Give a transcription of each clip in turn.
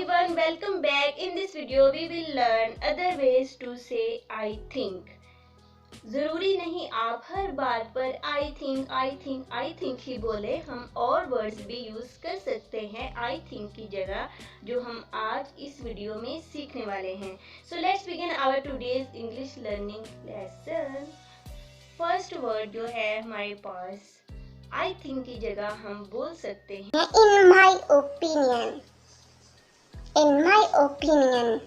everyone, welcome back. In this video we will learn other ways to say I think. जरूरी नहीं आप हर बात पर I think ही बोले, हम और वर्ड्स भी यूज कर सकते हैं I think की जगह, जो हम आज इस वीडियो में सीखने वाले हैं. So let's begin our today's English learning lesson. First word जो है हमारे पास I think की जगह हम बोल सकते हैं In my opinion. In my opinion.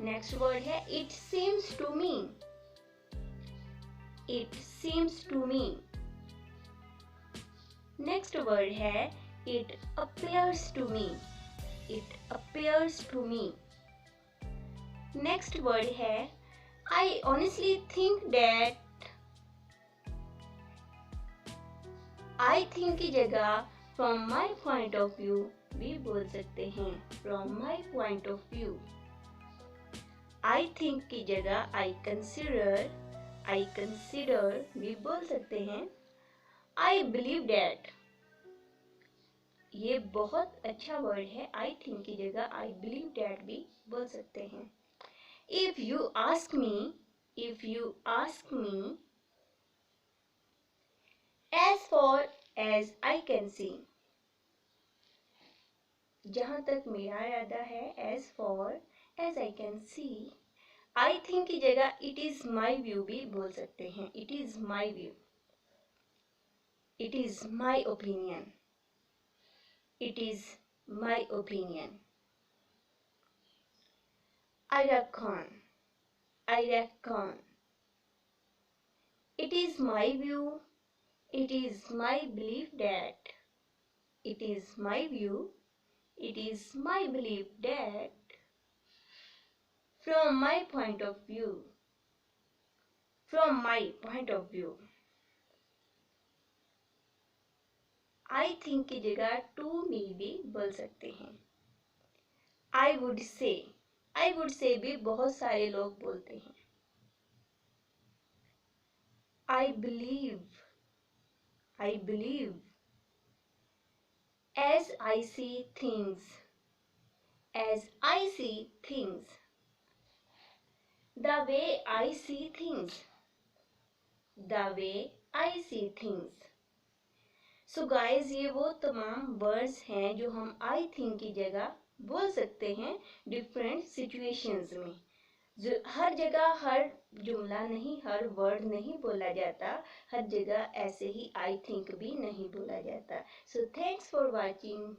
Next word है it seems to me. It seems to me. Next word है it appears to me. It appears to me. Next word है I honestly think that. I think की जगह from my point of view भी बोल सकते हैं. From my point of view. I think की जगह I consider भी बोल सकते हैं. I believe that. ये बहुत अच्छा वर्ड है. I think की जगह I believe that भी बोल सकते हैं. If you ask me, as far as I can see. जहां तक मेरा इरादा है, as far as I can see. I think की जगह it is my view भी बोल सकते हैं. It is my view. It is my opinion. It is my opinion. I reckon. It is my view. It is my belief that. It is my view. It is my belief that. From my point of view. From my point of view. I think की जगह to me भी बोल सकते हैं. I would say भी बहुत सारे लोग बोलते हैं. I believe. As I see things. The way I see things. So guys, ये वो तमाम वर्ड्स हैं जो हम I think की जगह बोल सकते हैं डिफरेंट सिचुएशंस में. हर जगह हर जुमला नहीं, हर वर्ड नहीं बोला जाता. हर जगह ऐसे ही I think भी नहीं बोला जाता. So thanks for watching.